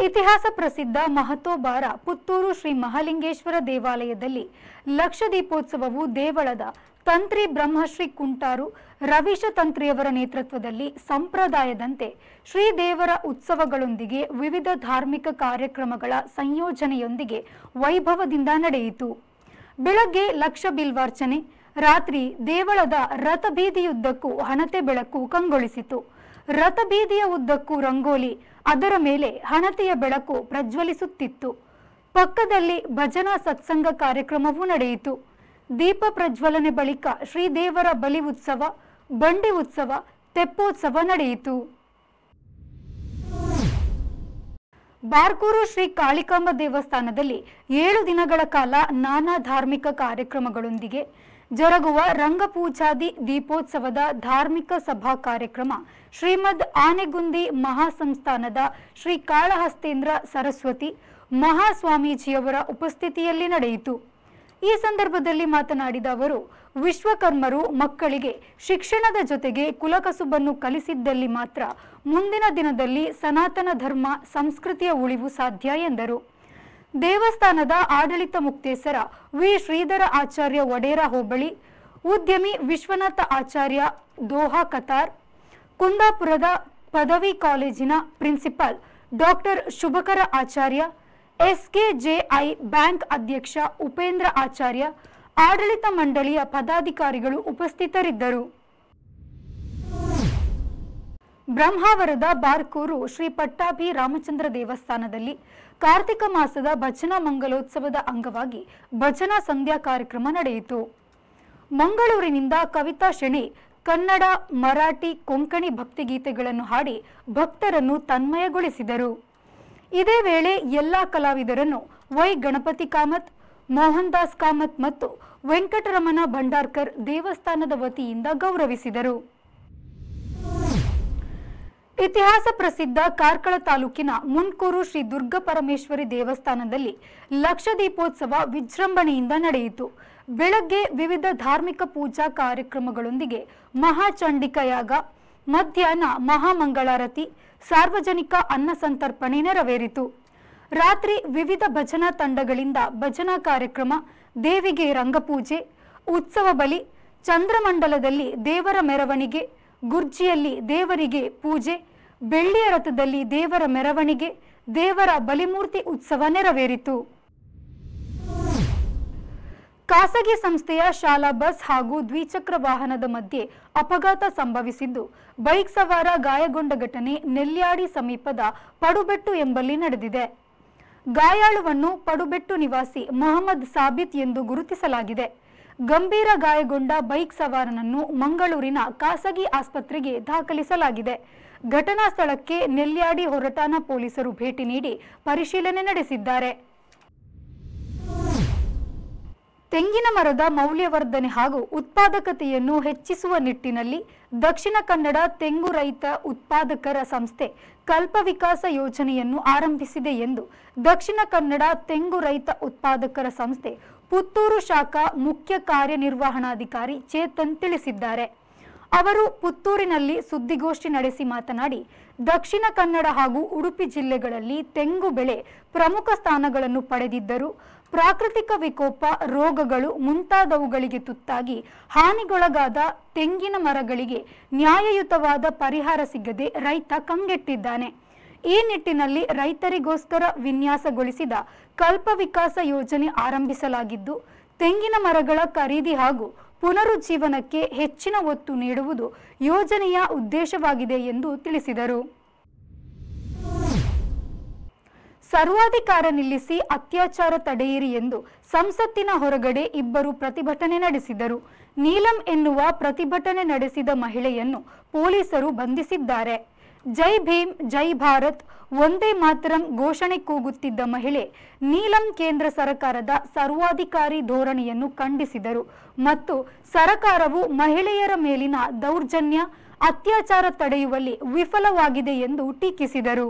ಇತಿಹಾಸ ಪ್ರಸಿದ್ಧ ಮಹತೋಬಾರ ಪುತ್ತೂರು ಶ್ರೀ ಮಹಾಲಿಂಗೇಶ್ವರ ದೇವಾಲಯದಲ್ಲಿ ಲಕ್ಷ ದೀಪೋತ್ಸವವು ದೇವಳದ ತಂತ್ರಿ ಬ್ರಹ್ಮಶ್ರೀ ಕುಂಟಾರು ರವೀಶ ತಂತ್ರಿಯವರ ನೇತೃತ್ವದಲ್ಲಿ ಸಂಪ್ರದಾಯದಂತೆ ಶ್ರೀದೇವರ ಉತ್ಸವಗಳೊಂದಿಗೆ ವಿವಿಧ ಧಾರ್ಮಿಕ ಕಾರ್ಯಕ್ರಮಗಳ ಸಂಯೋಜನೆಯೊಂದಿಗೆ ವೈಭವದಿಂದ ನಡೆಯಿತು. ಬೆಳಗ್ಗೆ ಲಕ್ಷ ಬಿಲ್ವಾರ್ಚನೆ, ರಾತ್ರಿ ದೇವಳದ ರಥಬೀದಿಯುದ್ದಕ್ಕೂ ಹಣತೆ ಬೆಳಕು ಕಂಗೊಳಿಸಿತು. ರಥಬೀದಿಯ ಉದ್ದಕ್ಕೂ ರಂಗೋಲಿ, ಅದರ ಮೇಲೆ ಹಣತೆಯ ಬೆಳಕು ಪ್ರಜ್ವಲಿಸುತ್ತಿತ್ತು. ಪಕ್ಕದಲ್ಲಿ ಭಜನಾ ಸತ್ಸಂಗ ಕಾರ್ಯಕ್ರಮವೂ ನಡೆಯಿತು. ದೀಪ ಪ್ರಜ್ವಲನೆ ಬಳಿಕ ಶ್ರೀದೇವರ ಬಲಿ ಉತ್ಸವ, ಬಂಡಿ ಉತ್ಸವ, ತೆಪ್ಪೋತ್ಸವ ನಡೆಯಿತು. ಬಾರ್ಕೂರು ಶ್ರೀ ಕಾಳಿಕಾಂಬ ದೇವಸ್ಥಾನದಲ್ಲಿ 7 ದಿನಗಳ ಕಾಲ ನಾನಾ ಧಾರ್ಮಿಕ ಕಾರ್ಯಕ್ರಮಗಳೊಂದಿಗೆ ಜರುಗುವ ರಂಗಪೂಜಾದಿ ದೀಪೋತ್ಸವದ ಧಾರ್ಮಿಕ ಸಭಾ ಕಾರ್ಯಕ್ರಮ ಶ್ರೀಮದ್ ಆನೆಗುಂದಿ ಮಹಾಸಂಸ್ಥಾನದ ಶ್ರೀ ಕಾಳಹಸ್ತೇಂದ್ರ ಸರಸ್ವತಿ ಮಹಾಸ್ವಾಮೀಜಿಯವರ ಉಪಸ್ಥಿತಿಯಲ್ಲಿ ನಡೆಯಿತು. ಈ ಸಂದರ್ಭದಲ್ಲಿ ಮಾತನಾಡಿದ ಅವರು, ವಿಶ್ವಕರ್ಮರು ಮಕ್ಕಳಿಗೆ ಶಿಕ್ಷಣದ ಜೊತೆಗೆ ಕುಲಕಸುಬನ್ನು ಕಲಿಸಿದ್ದಲ್ಲಿ ಮಾತ್ರ ಮುಂದಿನ ದಿನದಲ್ಲಿ ಸನಾತನ ಧರ್ಮ ಸಂಸ್ಕೃತಿಯ ಉಳಿವು ಸಾಧ್ಯ ಎಂದರು. ದೇವಸ್ಥಾನದ ಆಡಳಿತ ಮುಕ್ತೇಸರ ವಿ ಶ್ರೀಧರ ಆಚಾರ್ಯ ವಡೇರ ಹೋಬಳಿ, ಉದ್ಯಮಿ ವಿಶ್ವನಾಥ ಆಚಾರ್ಯ ದೋಹಾ ಕತಾರ್, ಕುಂದಾಪುರದ ಪದವಿ ಕಾಲೇಜಿನ ಪ್ರಿನ್ಸಿಪಾಲ್ ಡಾಕ್ಟರ್ ಶುಭಕರ ಆಚಾರ್ಯ, ಎಸ್ಕೆಜೆಐ ಬ್ಯಾಂಕ್ ಅಧ್ಯಕ್ಷ ಉಪೇಂದ್ರ ಆಚಾರ್ಯ, ಆಡಳಿತ ಮಂಡಳಿಯ ಪದಾಧಿಕಾರಿಗಳು ಉಪಸ್ಥಿತರಿದ್ದರು. ಬ್ರಹ್ಮಾವರದ ಬಾರ್ಕೂರು ಶ್ರೀ ಪಟ್ಟಾಭಿ ರಾಮಚಂದ್ರ ದೇವಸ್ಥಾನದಲ್ಲಿ ಕಾರ್ತಿಕ ಮಾಸದ ಭಜನಾ ಮಂಗಲೋತ್ಸವದ ಅಂಗವಾಗಿ ಭಜನಾ ಸಂಧ್ಯಾ ಕಾರ್ಯಕ್ರಮ ನಡೆಯಿತು. ಮಂಗಳೂರಿನಿಂದ ಕವಿತಾ ಶೆಣೆ ಕನ್ನಡ, ಮರಾಠಿ, ಕೊಂಕಣಿ ಭಕ್ತಿಗೀತೆಗಳನ್ನು ಹಾಡಿ ಭಕ್ತರನ್ನು ತನ್ಮಯಗೊಳಿಸಿದರು. ಇದೇ ವೇಳೆ ಎಲ್ಲಾ ಕಲಾವಿದರನ್ನು ವೈ ಗಣಪತಿ ಕಾಮತ್, ಮೋಹನ್ ದಾಸ್ ಕಾಮತ್ ಮತ್ತು ವೆಂಕಟರಮಣ ಭಂಡಾರ್ಕರ್ ದೇವಸ್ಥಾನದ ವತಿಯಿಂದ ಗೌರವಿಸಿದರು. ಇತಿಹಾಸ ಪ್ರಸಿದ್ಧ ಕಾರ್ಕಳ ತಾಲೂಕಿನ ಮುನ್ಕೂರು ಶ್ರೀ ದುರ್ಗ ಪರಮೇಶ್ವರಿ ದೇವಸ್ಥಾನದಲ್ಲಿ ಲಕ್ಷ ದೀಪೋತ್ಸವ ವಿಜೃಂಭಣೆಯಿಂದ ನಡೆಯಿತು. ಬೆಳಗ್ಗೆ ವಿವಿಧ ಧಾರ್ಮಿಕ ಪೂಜಾ ಕಾರ್ಯಕ್ರಮಗಳೊಂದಿಗೆ ಮಹಾಚಂಡಿಕ ಯಾಗ, ಮಧ್ಯಾಹ್ನ ಮಹಾಮಂಗಳಾರತಿ, ಸಾರ್ವಜನಿಕ ಅನ್ನ ಸಂತರ್ಪಣೆ ನೆರವೇರಿತು. ರಾತ್ರಿ ವಿವಿಧ ಭಜನಾ ತಂಡಗಳಿಂದ ಭಜನಾ ಕಾರ್ಯಕ್ರಮ, ದೇವಿಗೆ ರಂಗಪೂಜೆ, ಉತ್ಸವ ಬಲಿ, ಚಂದ್ರಮಂಡಲದಲ್ಲಿ ದೇವರ ಮೆರವಣಿಗೆ, ಗುರ್ಜಿಯಲ್ಲಿ ದೇವರಿಗೆ ಪೂಜೆ, ಬೆಳ್ಳಿಯ ರಥದಲ್ಲಿ ದೇವರ ಮೆರವಣಿಗೆ, ದೇವರ ಬಲಿಮೂರ್ತಿ ಉತ್ಸವ ನೆರವೇರಿತು. ಖಾಸಗಿ ಸಂಸ್ಥೆಯ ಶಾಲಾ ಬಸ್ ಹಾಗೂ ದ್ವಿಚಕ್ರ ವಾಹನದ ಮಧ್ಯೆ ಅಪಘಾತ ಸಂಭವಿಸಿದ್ದು, ಬೈಕ್ ಸವಾರ ಗಾಯಗೊಂಡ ಘಟನೆ ನೆಲ್ಯಾಡಿ ಸಮೀಪದ ಪಡುಬೆಟ್ಟು ಎಂಬಲ್ಲಿ ನಡೆದಿದೆ. ಗಾಯಾಳುವನ್ನು ಪಡುಬೆಟ್ಟು ನಿವಾಸಿ ಮೊಹಮ್ಮದ್ ಸಾಬಿತ್ ಎಂದು ಗುರುತಿಸಲಾಗಿದೆ. ಗಂಭೀರ ಗಾಯಗೊಂಡ ಬೈಕ್ ಸವಾರನನ್ನು ಮಂಗಳೂರಿನ ಖಾಸಗಿ ಆಸ್ಪತ್ರೆಗೆ ದಾಖಲಿಸಲಾಗಿದೆ. ಘಟನಾ ಸ್ಥಳಕ್ಕೆ ನೆಲ್ಯಾಡಿ ಹೊರಟಾನ ಪೊಲೀಸರು ಭೇಟಿ ನೀಡಿ ಪರಿಶೀಲನೆ ನಡೆಸಿದ್ದಾರೆ. ತೆಂಗಿನ ಮರದ ಮೌಲ್ಯವರ್ಧನೆ ಹಾಗೂ ಉತ್ಪಾದಕತೆಯನ್ನು ಹೆಚ್ಚಿಸುವ ನಿಟ್ಟಿನಲ್ಲಿ ದಕ್ಷಿಣ ಕನ್ನಡ ತೆಂಗು ರೈತ ಉತ್ಪಾದಕರ ಸಂಸ್ಥೆ ಕಲ್ಪ ವಿಕಾಸ ಯೋಜನೆಯನ್ನು ಆರಂಭಿಸಿದೆ ಎಂದು ದಕ್ಷಿಣ ಕನ್ನಡ ತೆಂಗು ರೈತ ಉತ್ಪಾದಕರ ಸಂಸ್ಥೆ ಪುತ್ತೂರು ಶಾಖಾ ಮುಖ್ಯ ಕಾರ್ಯನಿರ್ವಹಣಾಧಿಕಾರಿ ಚೇತನ್ ತಿಳಿಸಿದ್ದಾರೆ. ಅವರು ಪುತ್ತೂರಿನಲ್ಲಿ ಸುದ್ದಿಗೋಷ್ಠಿ ನಡೆಸಿ ಮಾತನಾಡಿ, ದಕ್ಷಿಣ ಕನ್ನಡ ಹಾಗೂ ಉಡುಪಿ ಜಿಲ್ಲೆಗಳಲ್ಲಿ ತೆಂಗು ಬೆಳೆ ಪ್ರಮುಖ ಸ್ಥಾನಗಳನ್ನು ಪಡೆದಿದ್ದರೂ ಪ್ರಾಕೃತಿಕ ವಿಕೋಪ, ರೋಗಗಳು ಮುಂತಾದವುಗಳಿಗೆ ತುತ್ತಾಗಿ ಹಾನಿಗೊಳಗಾದ ತೆಂಗಿನ ಮರಗಳಿಗೆ ನ್ಯಾಯಯುತವಾದ ಪರಿಹಾರ ಸಿಗದೆ ರೈತ ಕಂಗೆಟ್ಟಿದ್ದಾನೆ. ಈ ನಿಟ್ಟಿನಲ್ಲಿ ರೈತರಿಗೋಸ್ಕರ ವಿನ್ಯಾಸಗೊಳಿಸಿದ ಕಲ್ಪ ವಿಕಾಸ ಯೋಜನೆ ಆರಂಭಿಸಲಾಗಿದ್ದು, ತೆಂಗಿನ ಮರಗಳ ಖರೀದಿ ಹಾಗೂ ಪುನರುಜ್ಜೀವನಕ್ಕೆ ಹೆಚ್ಚಿನ ಒತ್ತು ನೀಡುವುದು ಯೋಜನೆಯ ಉದ್ದೇಶವಾಗಿದೆ ಎಂದು ತಿಳಿಸಿದರು. ಸರ್ವಾಧಿಕಾರ ನಿಲ್ಲಿಸಿ ಅತ್ಯಾಚಾರ ತಡೆಯಿರಿ ಎಂದು ಸಂಸತ್ತಿನ ಹೊರಗಡೆ ಇಬ್ಬರು ಪ್ರತಿಭಟನೆ ನಡೆಸಿದರು. ನೀಲಂ ಎನ್ನುವ ಪ್ರತಿಭಟನೆ ನಡೆಸಿದ ಮಹಿಳೆಯನ್ನು ಪೊಲೀಸರು ಬಂಧಿಸಿದ್ದಾರೆ. ಜೈ ಭೀಮ್, ಜೈ ಭಾರತ್, ಒಂದೇ ಮಾತರಂ ಘೋಷಣೆ ಕೂಗುತ್ತಿದ್ದ ಮಹಿಳೆ ನೀಲಂ ಕೇಂದ್ರ ಸರ್ಕಾರದ ಸರ್ವಾಧಿಕಾರಿ ಧೋರಣೆಯನ್ನು ಖಂಡಿಸಿದರು ಮತ್ತು ಸರ್ಕಾರವು ಮಹಿಳೆಯರ ಮೇಲಿನ ದೌರ್ಜನ್ಯ, ಅತ್ಯಾಚಾರ ತಡೆಯುವಲ್ಲಿ ವಿಫಲವಾಗಿದೆ ಎಂದು ಟೀಕಿಸಿದರು.